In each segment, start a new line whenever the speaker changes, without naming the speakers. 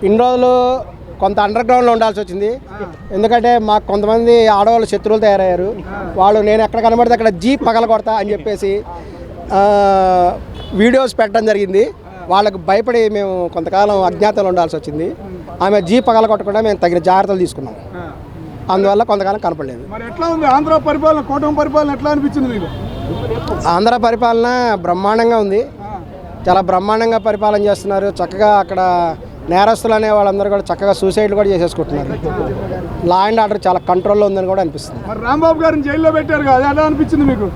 ఇన్ని రోజులు కొంత అండర్ గ్రౌండ్లో ఉండాల్సి వచ్చింది. ఎందుకంటే మాకు కొంతమంది ఆడవాళ్ళు శత్రువులు తయారయ్యారు. వాళ్ళు నేను ఎక్కడ కనబడితే అక్కడ జీప్ పగల కొడతా అని చెప్పేసి వీడియోస్ పెట్టడం జరిగింది. వాళ్ళకు భయపడి మేము కొంతకాలం అజ్ఞాతంలో ఉండాల్సి వచ్చింది. ఆమె జీప్ పగల కొట్టకుండా మేము తగిన జాగ్రత్తలు తీసుకున్నాం. అందువల్ల కొంతకాలం కనపడలేదు.
ఎట్లా ఉంది ఆంధ్ర పరిపాలన, కూటమి పరిపాలన ఎట్లా అనిపించింది మీకు?
ఆంధ్ర పరిపాలన బ్రహ్మాండంగా ఉంది. చాలా బ్రహ్మాండంగా పరిపాలన చేస్తున్నారు. చక్కగా అక్కడ నేరస్తులు అనే వాళ్ళందరూ కూడా చక్కగా సూసైడ్లు కూడా చేసేసుకుంటున్నారు. లా అండ్ ఆర్డర్ చాలా కంట్రోల్లో ఉందని కూడా అనిపిస్తుంది.
రాంబాబు గారిని జైల్లో పెట్టారు కదా, ఎలా అనిపించింది మీకు?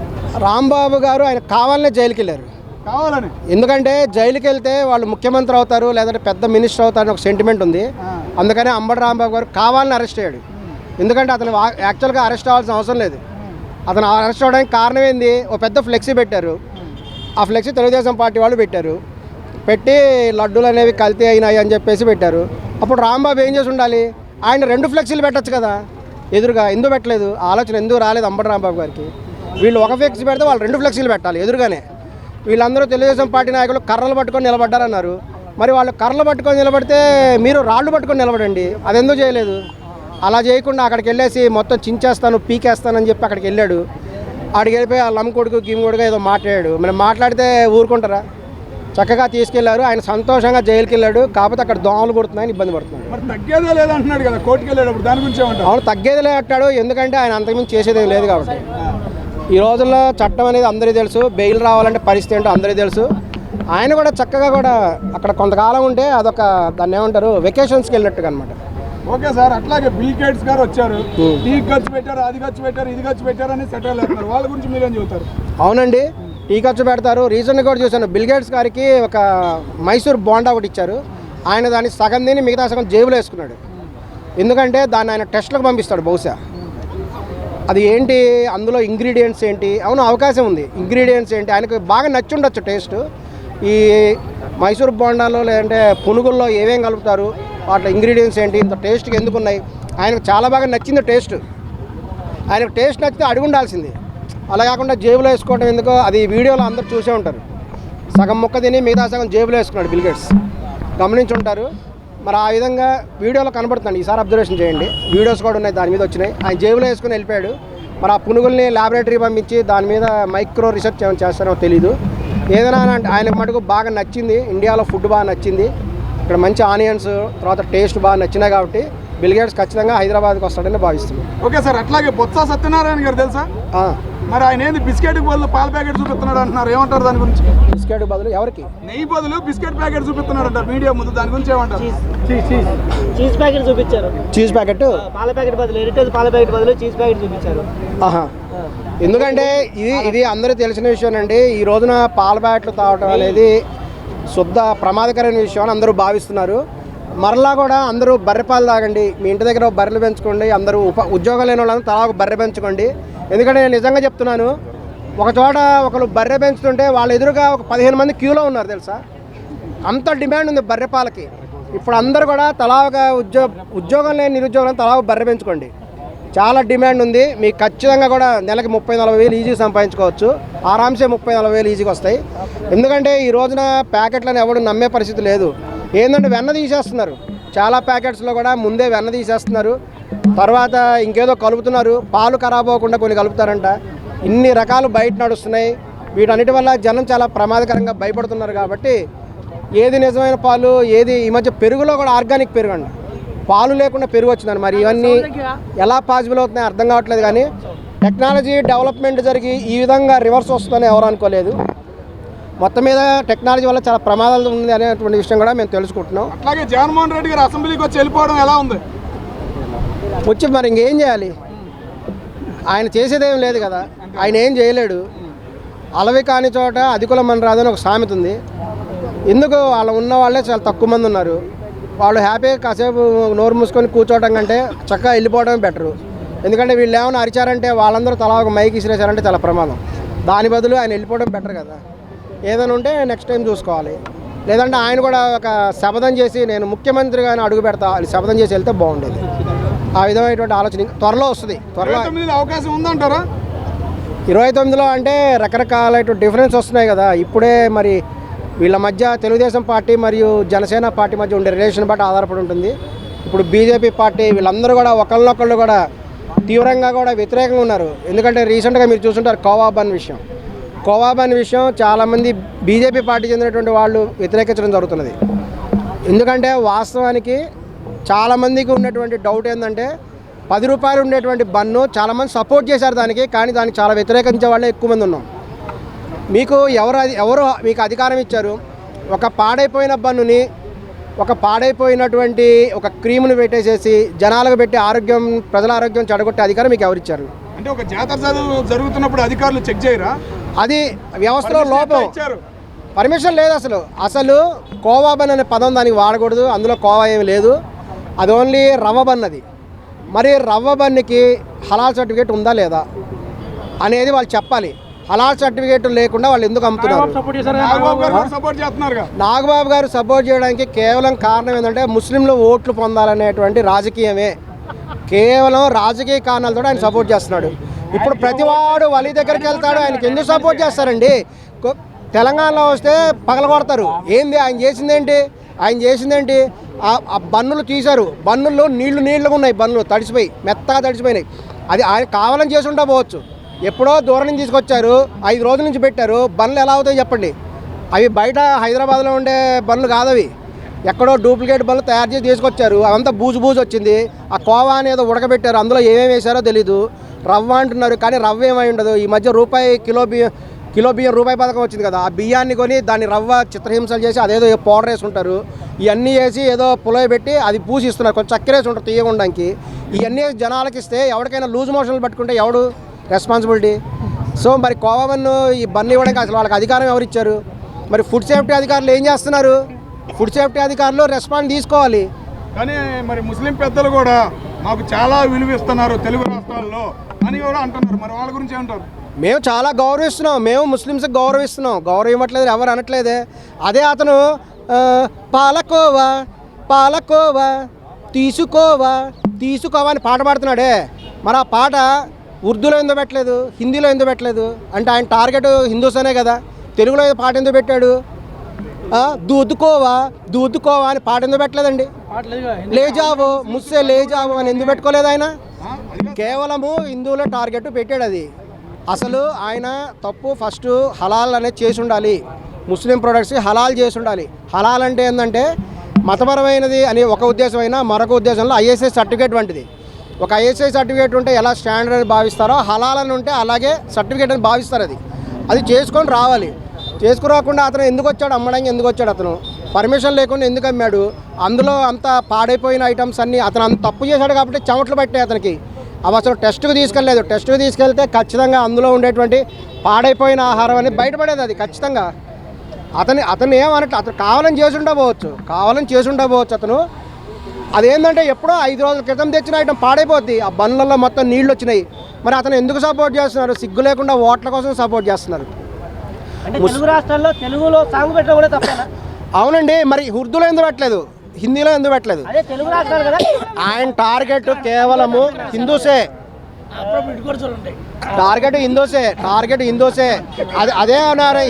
రాంబాబు గారు ఆయన కావాలనే జైలుకి వెళ్ళారు.
కావాలని?
ఎందుకంటే జైలుకి వెళ్తే వాళ్ళు ముఖ్యమంత్రి అవుతారు, లేదంటే పెద్ద మినిస్టర్ అవుతారని ఒక సెంటిమెంట్ ఉంది. అందుకని అంబటి రాంబాబు గారు కావాలని అరెస్ట్ అయ్యాడు. ఎందుకంటే అతను యాక్చువల్గా అరెస్ట్ అవ్వాల్సిన అవసరం లేదు. అతను అరెస్ట్ అవ్వడానికి కారణం ఏంది? ఓ పెద్ద ఫ్లెక్సీ పెట్టారు. ఆ ఫ్లెక్సీ తెలుగుదేశం పార్టీ వాళ్ళు పెట్టారు. పెట్టి లడ్డూలు అనేవి కల్తీ అయినాయి అని చెప్పేసి పెట్టారు. అప్పుడు రాంబాబు ఏం చేసి ఉండాలి? ఆయన 2 ఫ్లెక్సీలు పెట్టచ్చు కదా ఎదురుగా. ఎందుకు పెట్టలేదు? ఆలోచన ఎందుకు రాలేదు అంబటి రాంబాబు గారికి? వీళ్ళు ఒక ఫ్లెక్సీ పెడితే వాళ్ళు 2 ఫ్లెక్సీలు పెట్టాలి ఎదురుగానే. వీళ్ళందరూ తెలుగుదేశం పార్టీ నాయకులు కర్రలు పట్టుకొని నిలబడ్డారన్నారు. మరి వాళ్ళు కర్రలు పట్టుకొని నిలబడితే మీరు రాళ్ళు పట్టుకొని నిలబడండి. అది ఎందుకు చేయలేదు? అలా చేయకుండా అక్కడికి వెళ్ళేసి మొత్తం చించేస్తాను, పీకేస్తానని చెప్పి అక్కడికి వెళ్ళాడు. అక్కడికి వెళ్ళిపోయి ఆ లమ్కొడుకు గిమ్కొడుకు ఏదో మాట్లాడాడు. మనం మాట్లాడితే ఊరుకుంటారా? చక్కగా తీసుకెళ్లారు. ఆయన సంతోషంగా జైలుకి వెళ్ళాడు. కాకపోతే అక్కడ దోమలు కొడుతున్నాయని ఇబ్బంది పడుతున్నాడు.
మరి తగ్గేదే లేదంటున్నాడు కదా కోర్టుకి వెళ్ళేటప్పుడు, దాని గురించి ఏమంటారు?
అవును, తగ్గేది లేదంటాడు. ఎందుకంటే ఆయన అంతకుమించి చేసేది లేదు కాబట్టి. ఈ రోజుల్లో చట్టం అనేది అందరికీ తెలుసు. బెయిల్ రావాలంటే పరిస్థితి ఏంటో అందరికీ తెలుసు. ఆయన కూడా చక్కగా కూడా అక్కడ కొంతకాలం ఉంటే అదొక దాన్ని ఏమంటారు, వెకేషన్స్కి వెళ్ళినట్టుగా అనమాట.
ఓకే సార్, అట్లాగే బిల్ గేట్స్ గారు వచ్చారు, టీ ఖర్చు పెట్టారు, అది ఖర్చు పెట్టారు, ఇది ఖర్చు పెట్టారు అని సెటిల్ అవుతున్నారు. వాళ్ళ గురించి మీరేం చెబుతారు?
అవునండి, టీ ఖర్చు పెడతారు. రీసెంట్గా కూడా చూశాను, బిల్ గేట్స్ గారికి ఒక మైసూర్ బోండా ఒకటి ఇచ్చారు. ఆయన దాన్ని సగం తిని మిగతా సగం జేబులో వేసుకున్నాడు. ఎందుకంటే దాన్ని ఆయన టెస్ట్లకు పంపిస్తాడు బహుశా. అది ఏంటి, అందులో ఇంగ్రీడియంట్స్ ఏంటి? అవును, అవకాశం ఉంది. ఇంగ్రీడియంట్స్ ఏంటి ఆయనకు బాగా నచ్చి ఉండొచ్చు టేస్ట్. ఈ మైసూర్ బోండాలో లేదంటే పునుగుల్లో ఏమేం కలుపుతారు, వాటి ఇంగ్రీడియంట్స్ ఏంటి, ఇంత టేస్ట్కి ఎందుకు ఉన్నాయి? ఆయనకు చాలా బాగా నచ్చింది టేస్ట్. ఆయనకు టేస్ట్ నచ్చితే అడిగి ఉండాల్సింది. అలా కాకుండా జేబులో వేసుకోవడం ఎందుకో? అది వీడియోలో అందరూ చూసే ఉంటారు. సగం ముక్క తిని మిగతా సగం జేబులో వేసుకున్నాడు బిల్ గేట్స్. గమనించి ఉంటారు. మరి ఆ విధంగా వీడియోలో కనబడుతుంది. ఈసారి అబ్జర్వేషన్ చేయండి, వీడియోస్ కూడా ఉన్నాయి, దాని మీద వచ్చినాయి. ఆయన జేబులో వేసుకుని వెళ్ళిపోయాడు. మరి ఆ పునుగుల్ని ల్యాబొరేటరీ పంపించి దాని మీద మైక్రో రీసెర్చ్ ఏమైనా చేస్తారో తెలీదు. ఏదైనా ఆయనకు మటుకు బాగా నచ్చింది. ఇండియాలో ఫుడ్ బాగా నచ్చింది. ఇక్కడ మంచి ఆనియన్స్, తర్వాత టేస్ట్ బాగా నచ్చినాయి కాబట్టి బిల్ గేట్స్ ఖచ్చితంగా హైదరాబాద్కి వస్తాడని భావిస్తున్నాం.
ఓకే సార్, అట్లాగే బొత్స సత్యనారాయణ గారు తెలుసా? మరి ఆయన ఏంది బిస్కెట్కి బదులు పాల ప్యాకెట్ చూపిస్తున్నాడు అంటున్నారు, ఏమంటారు దాని గురించి?
బిస్కెట్ బదులు ఎవరికి?
నెయ్యి బదులు బిస్కెట్ ప్యాకెట్ చూపిస్తున్నాడు అంటారు మీడియా ముందు, దాని గురించి ఏమంటారు?
చీజ్ ప్యాకెట్ చూపించారు.
చీజ్ ప్యాకెట్,
పాల ప్యాకెట్ బదులు హెరిటేజ్ పాల ప్యాకెట్ బదులు చీజ్ ప్యాకెట్ చూపించారు.
ఎందుకంటే ఇది అందరూ తెలిసిన విషయం అండి. ఈ రోజున పాల ప్యాకెట్లు తాగడం అనేది శుద్ధ ప్రమాదకరమైన విషయం అని అందరూ భావిస్తున్నారు. మరలా కూడా అందరూ బర్రెపాలు తాగండి. మీ ఇంటి దగ్గర బర్రెలు పెంచుకోండి. అందరూ ఉద్యోగం లేని వాళ్ళని తలా ఒక బర్రె పెంచుకోండి. ఎందుకంటే నేను నిజంగా చెప్తున్నాను, ఒక చోట ఒకరు బర్రె పెంచుతుంటే వాళ్ళ ఎదురుగా ఒక 15 మంది క్యూలో ఉన్నారు తెలుసా. అంత డిమాండ్ ఉంది బర్రె పాలకి. ఇప్పుడు అందరూ కూడా తలా ఒక ఉద్యోగం లేని నిరుద్యోగం తలా ఒక బర్రె పెంచుకోండి. చాలా డిమాండ్ ఉంది. మీకు ఖచ్చితంగా కూడా నెలకి 30-40 వేలు ఈజీ సంపాదించుకోవచ్చు. ఆరామ్సే 30-40 వేలు ఈజీగా వస్తాయి. ఎందుకంటే ఈ రోజున ప్యాకెట్లను ఎవడు నమ్మే పరిస్థితి లేదు. ఏంటంటే వెన్న తీసేస్తున్నారు. చాలా ప్యాకెట్స్లో కూడా ముందే వెన్న తీసేస్తున్నారు. తర్వాత ఇంకేదో కలుపుతున్నారు. పాలు ఖరాబ్ అవ్వకుండా కొన్ని కలుపుతారంట. ఇన్ని రకాలు బయట నడుస్తున్నాయి. వీటన్నిటి వల్ల జనం చాలా ప్రమాదకరంగా భయపడుతున్నారు. కాబట్టి ఏది నిజమైన పాలు, ఏది ఈ మధ్య పెరుగులో కూడా ఆర్గానిక్ పెరుగు అండి, పాలు లేకుండా పెరుగు వచ్చిందని. మరి ఇవన్నీ ఎలా పాసిబుల్ అవుతున్నాయి అర్థం కావట్లేదు. కానీ టెక్నాలజీ డెవలప్మెంట్ జరిగి ఈ విధంగా రివర్స్ వస్తుందని ఎవరు అనుకోలేదు. మొత్తం మీద టెక్నాలజీ వల్ల చాలా ప్రమాదాలు ఉంది అనేటువంటి విషయం కూడా మేము తెలుసుకుంటున్నాం.
అట్లాగే జగన్మోహన్ రెడ్డి గారు అసెంబ్లీకి వచ్చి వెళ్ళిపోవడం ఎలా ఉంది?
వచ్చి మరి ఇంకేం చేయాలి? ఆయన చేసేదేం లేదు కదా, ఆయన ఏం చేయలేడు. అలవి కాని చోట అధికుల మన రాదని ఒక సామెత ఉంది. ఎందుకు వాళ్ళ ఉన్న వాళ్ళే చాలా తక్కువ మంది ఉన్నారు. వాళ్ళు హ్యాపీగా కాసేపు నోరు మూసుకొని కూర్చోవడం కంటే చక్కగా వెళ్ళిపోవడమే బెటరు. ఎందుకంటే వీళ్ళు ఏమైనా అరిచారంటే వాళ్ళందరూ తలా ఒక మైక్ ఇసిరేసారంటే చాలా ప్రమాదం. దాని బదులు ఆయన వెళ్ళిపోవడం బెటర్ కదా. ఏదైనా ఉంటే నెక్స్ట్ టైం చూసుకోవాలి. లేదంటే ఆయన కూడా ఒక శపథం చేసి నేను ముఖ్యమంత్రిగానే అడుగు పెడతా అని శపథం చేసి వెళ్తే బాగుండేది. ఆ విధమైనటువంటి ఆలోచన త్వరలో వస్తుంది. త్వరలో
అవకాశం ఉందంటారా?
29లో అంటే రకరకాలైన డిఫరెన్స్ వస్తున్నాయి కదా. ఇప్పుడే మరి వీళ్ళ మధ్య తెలుగుదేశం పార్టీ మరియు జనసేన పార్టీ మధ్య ఉండే రిలేషన్ బట్టి ఆధారపడి ఉంటుంది. ఇప్పుడు బీజేపీ పార్టీ వీళ్ళందరూ కూడా ఒకళ్ళనొకళ్ళు కూడా తీవ్రంగా కూడా వ్యతిరేకంగా ఉన్నారు. ఎందుకంటే రీసెంట్గా మీరు చూసుంటారు కోవా బన్ విషయం చాలామంది బీజేపీ పార్టీ చెందినటువంటి వాళ్ళు వ్యతిరేకించడం జరుగుతున్నది. ఎందుకంటే వాస్తవానికి చాలామందికి ఉన్నటువంటి డౌట్ ఏంటంటే 10 రూపాయలు ఉండేటువంటి బన్ను చాలామంది సపోర్ట్ చేశారు దానికి, కానీ దానికి చాలా వ్యతిరేకించే వాళ్ళే ఎక్కువ మంది ఉన్నాం. మీకు ఎవరు మీకు అధికారం ఇచ్చారు? ఒక పాడైపోయిన బన్నుని, ఒక పాడైపోయినటువంటి ఒక క్రీమును పెట్టేసేసి జనాలకు పెట్టి ప్రజల ఆరోగ్యం చెడగొట్టే అధికారం మీకు ఎవరిచ్చారు?
అంటే ఒక జాతర జరుగుతున్నప్పుడు అధికారులు చెక్ చేయరా?
అది వ్యవస్థలో లోపం. పర్మిషన్ లేదు అసలు కోవా బన్ అనే పదం దానికి వాడకూడదు. అందులో కోవా ఏమి లేదు, అది ఓన్లీ రవ్వ బన్. అది మరి రవ్వ బన్నుకి హలాల్ సర్టిఫికేట్ ఉందా లేదా అనేది వాళ్ళు చెప్పాలి. హలాల్ సర్టిఫికేట్ లేకుండా వాళ్ళు ఎందుకు అమ్ముతున్నారు? నాగబాబు గారు సపోర్ట్ చేయడానికి కేవలం కారణం ఏంటంటే ముస్లింలు ఓట్లు పొందాలనేటువంటి రాజకీయమే, కేవలం రాజకీయ కారణాలతో ఆయన సపోర్ట్ చేస్తున్నాడు. ఇప్పుడు ప్రతివాడు వలి దగ్గరికి వెళ్తాడు, ఆయనకి ఎందుకు సపోర్ట్ చేస్తారండి? తెలంగాణలో వస్తే పగలగొడతారు. ఏంది ఆయన చేసిందేంటి? ఆ బన్నులు తీశారు, బన్నుల్లో నీళ్లుగా ఉన్నాయి, బన్నులు తడిసిపోయి మెత్తగా తడిసిపోయినాయి. అది ఆయన కావాలని చేసి ఉండకపోవచ్చు. ఎప్పుడో దూరం నుంచి తీసుకొచ్చారు, 5 రోజుల నుంచి పెట్టారు. బండ్లు ఎలా అవుతాయి చెప్పండి? అవి బయట హైదరాబాద్లో ఉండే బండ్లు కాదు, అవి ఎక్కడో డూప్లికేట్ బండ్లు తయారు చేసి తీసుకొచ్చారు. అవంతా బూజు వచ్చింది. ఆ కోవా అనేది ఉడకబెట్టారు, అందులో ఏమేమి వేశారో తెలీదు. రవ్వ అంటున్నారు, కానీ రవ్వ ఏమై ఉండదు. ఈ మధ్య కిలో బియ్యం రూపాయి పథకం వచ్చింది కదా, ఆ బియ్యాన్ని కొని దాన్ని రవ్వ చిత్రహింసలు చేసి అదేదో పౌడర్ వేసుకుంటారు. ఇవన్నీ వేసి ఏదో పులవ పెట్టి అది పూసిస్తున్నారు, కొంచెం చక్కెర వేసి ఉంటారు తీయగుండానికి. ఇవన్నీ జనాలకి ఇస్తే ఎవరికైనా లూజ్ మోషన్లు పట్టుకుంటే ఎవడు రెస్పాన్సిబిలిటీ? సో మరి కోవా బన్ను ఈ బన్ను ఇవ్వడానికి అసలు వాళ్ళకి అధికారం ఎవరు ఇచ్చారు? మరి ఫుడ్ సేఫ్టీ అధికారులు ఏం చేస్తున్నారు? ఫుడ్ సేఫ్టీ అధికారులు రెస్పాన్స్ తీసుకోవాలి.
కానీ మరి ముస్లిం పెద్దలు కూడా మాకు చాలా విలువ ఇస్తున్నారు తెలుగు రాష్ట్రాల్లో అని కూడా అంటున్నారు. మరి వాళ్ళ గురించి ఏమంటారు?
మేము చాలా గౌరవిస్తున్నాం, మేము ముస్లిమ్స్కి గౌరవిస్తున్నాం, గౌరవం ఇవ్వట్లేదు ఎవరు అనట్లేదే. అదే అతను పాలకోవా తీసుకోవా అని పాట పాడుతున్నాడే, మరి ఆ పాట ఉర్దూలో ఎందుకు పెట్టలేదు, హిందీలో ఎందుకు పెట్టలేదు? అంటే ఆయన టార్గెట్ హిందూస్ అనే కదా. తెలుగులో పాట ఎందుకు పెట్టాడు? దూదుకోవా అని పాట ఎందుకు పెట్టలేదండి? లేజావో ముస్సే లేజావో అని ఎందుకు పెట్టుకోలేదు ఆయన? కేవలము హిందువుల టార్గెట్ పెట్టాడు. అది అసలు ఆయన తప్పు. ఫస్ట్ హలాల్ అనేది చేసి ఉండాలి, ముస్లిం ప్రొడక్ట్స్కి హలాల్ చేసి ఉండాలి. హలాల్ అంటే ఏంటంటే మతపరమైనది అని ఒక ఉద్దేశం అయినా, మరొక ఉద్దేశంలో ఐఎస్ఐ సర్టిఫికేట్ వంటిది. ఒక ఐఎస్ఐ సర్టిఫికేట్ ఉంటే ఎలా స్టాండర్డ్ అని భావిస్తారో, హలాల్ అని ఉంటే అలాగే సర్టిఫికేట్ అని భావిస్తారు. అది చేసుకొని రావాలి. చేసుకురాకుండా అతను ఎందుకు వచ్చాడు, అమ్మడానికి ఎందుకు వచ్చాడు? అతను పర్మిషన్ లేకుండా ఎందుకు అమ్మాడు? అందులో అంత పాడైపోయిన ఐటమ్స్ అన్నీ అతను అంత తప్పు చేశాడు కాబట్టి చెమటలు పట్టాయి అతనికి. అవి అసలు టెస్ట్కి తీసుకెళ్ళలేదు. టెస్ట్కి తీసుకెళ్తే ఖచ్చితంగా అందులో ఉండేటువంటి పాడైపోయిన ఆహారం అనేది బయటపడేది. అది ఖచ్చితంగా అతను ఏమన్నట్టు అతను కావాలని చేసి ఉండబోవచ్చు. అతను అదేంటంటే ఎప్పుడో 5 రోజుల క్రితం తెచ్చిన ఐటమ్ పాడైపోద్ది. ఆ బండ్లలో మొత్తం నీళ్ళు వచ్చినాయి. మరి అతను ఎందుకు సపోర్ట్ చేస్తున్నారు? సిగ్గు లేకుండా ఓట్ల కోసం సపోర్ట్ చేస్తున్నారు.
తెలుగు రాష్ట్రాల్లో తెలుగులో సాంగ్ పెట్టడం కూడా తప్పేనా? అవునండి,
మరి ఉర్దూలో ఎందుకు పెట్టలేదు, హిందీలో ఎందుకు పెట్టలేదు?
తెలుగు రాష్ట్రాలు కదా.
ఆయన టార్గెట్ కేవలము హిందూసే, టార్గెట్ హిందూసే. అదే అన్నారు.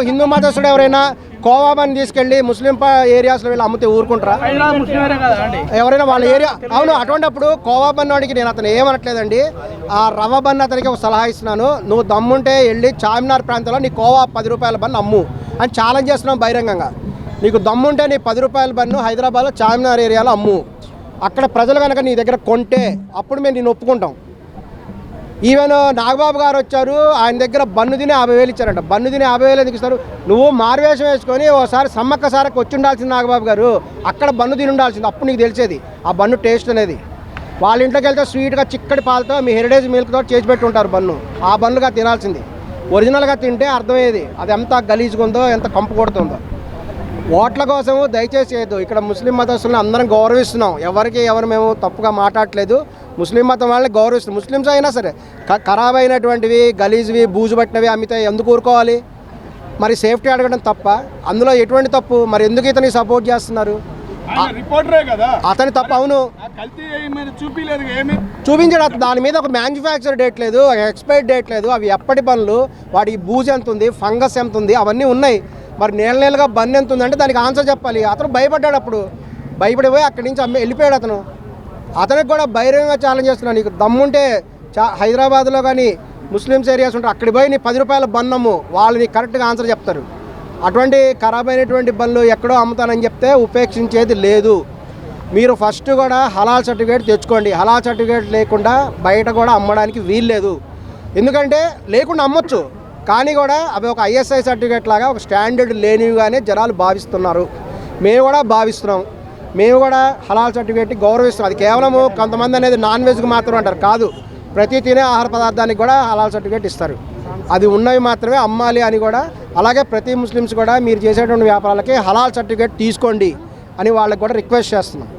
హిందూ మతస్థుడు ఎవరైనా కోవా బన్ తీసుకెళ్ళి ముస్లిం ఏరియాస్లో వీళ్ళు అమ్మితే ఊరుకుంటారా? ఎవరైనా వాళ్ళ ఏరియా అవును. అటువంటిప్పుడు కోవా బన్ వాడికి నేను అతను ఏమనట్లేదండి, ఆ రవ్వ బన్ అతనికి ఒక సలహా ఇస్తున్నాను. నువ్వు దమ్ముంటే వెళ్ళి చార్మినార్ ప్రాంతంలో నీ కోవా 10 రూపాయల బన్ అమ్ము అని ఛాలెంజ్ చేస్తున్నాం బహిరంగంగా. నీకు దమ్ముంటే నీ 10 రూపాయల బన్ను హైదరాబాద్లో చార్మినార్ ఏరియాలో అమ్ము. అక్కడ ప్రజలు కనుక నీ దగ్గర కొంటే అప్పుడు మేము నేను ఒప్పుకుంటాం. ఈవెన్ నాగబాబు గారు వచ్చారు, ఆయన దగ్గర బన్ను తిని 50,000 ఇచ్చారంట. బన్ను తిని 50,000 ఎందుకు ఇస్తారు? నువ్వు మారువేషం వేసుకొని ఓసారి సమ్మక్క సారకు వచ్చి ఉండాల్సింది నాగబాబు గారు, అక్కడ బన్ను తిని ఉండాల్సింది. అప్పుడు నీకు తెలిసేది ఆ బన్ను టేస్ట్ అనేది. వాళ్ళ ఇంట్లోకి వెళ్తే స్వీట్గా చిక్కటి పాలతో మీ హెరిటేజ్ మిల్క్తో చేసి పెట్టి ఉంటారు బన్ను. ఆ బన్నుగా తినాల్సింది. ఒరిజినల్గా తింటే అర్థమయ్యేది అది ఎంత గలీజ్గా ఉందో, ఎంత కంపు కొడుతుందో. ఓట్ల కోసం దయచేసి చేయొద్దు. ఇక్కడ ముస్లిం మతస్థులను అందరం గౌరవిస్తున్నాం, ఎవరు మేము తప్పుగా మాట్లాడట్లేదు. ముస్లిం మతం వాళ్ళని గౌరవిస్తున్నాం. ముస్లిమ్స్ అయినా సరే ఖరాబ్ అయినటువంటివి, గలీజ్వి, బూజు పట్టినవి అమ్మితే ఎందుకు ఊరుకోవాలి? మరి సేఫ్టీ అడగడం తప్ప? అందులో ఎటువంటి తప్పు? మరి ఎందుకు ఇతనికి సపోర్ట్ చేస్తున్నారు? అతని తప్పు. అవును, చూపించాడు. దాని మీద ఒక మ్యానుఫ్యాక్చర్ డేట్ లేదు, ఒక ఎక్స్పైరీ డేట్ లేదు. అవి ఎప్పటి పనులు, వాటికి బూజు ఎంత ఉంది, ఫంగస్ ఎంత ఉంది, అవన్నీ ఉన్నాయి. మరి నీళ్ళగా బన్ ఎంత ఉందంటే దానికి ఆన్సర్ చెప్పాలి. అతను భయపడ్డాడు, అప్పుడు భయపడిపోయి అక్కడి నుంచి వెళ్ళిపోయాడు. అతనికి కూడా బహిరంగంగా ఛాలెంజ్ చేస్తున్నాను, నీకు దమ్ముంటే హైదరాబాద్లో కానీ ముస్లిమ్స్ ఏరియాస్ ఉంటారు, అక్కడికి పోయి నీ 10 రూపాయల బన్నము, వాళ్ళు నీకు కరెక్ట్గా ఆన్సర్ చెప్తారు. అటువంటి ఖరాబ్ అయినటువంటి బండ్లు ఎక్కడో అమ్ముతానని చెప్తే ఉపేక్షించేది లేదు. మీరు ఫస్ట్ కూడా హలాల్ సర్టిఫికేట్ తెచ్చుకోండి. హలాల్ సర్టిఫికేట్ లేకుండా బయట కూడా అమ్మడానికి వీల్లేదు. ఎందుకంటే లేకుండా అమ్మొచ్చు, కానీ కూడా అవి ఒక ISI సర్టిఫికేట్ లాగా ఒక స్టాండర్డ్ లేనివిగానే జనాలు భావిస్తున్నారు. మేము కూడా భావిస్తున్నాం. మేము కూడా హలాల్ సర్టిఫికేట్ని గౌరవిస్తాం. అది కేవలం కొంతమంది అనేది నాన్ వెజ్కి మాత్రం అంటారు, కాదు, ప్రతి తినే ఆహార పదార్థానికి కూడా హలాల్ సర్టిఫికేట్ ఇస్తారు. అది ఉన్నవి మాత్రమే అమ్మాలి అని కూడా. అలాగే ప్రతి ముస్లిమ్స్ కూడా మీరు చేసేటువంటి వ్యాపారాలకి హలాల్ సర్టిఫికేట్ తీసుకోండి అని వాళ్ళకి కూడా రిక్వెస్ట్ చేస్తున్నాం.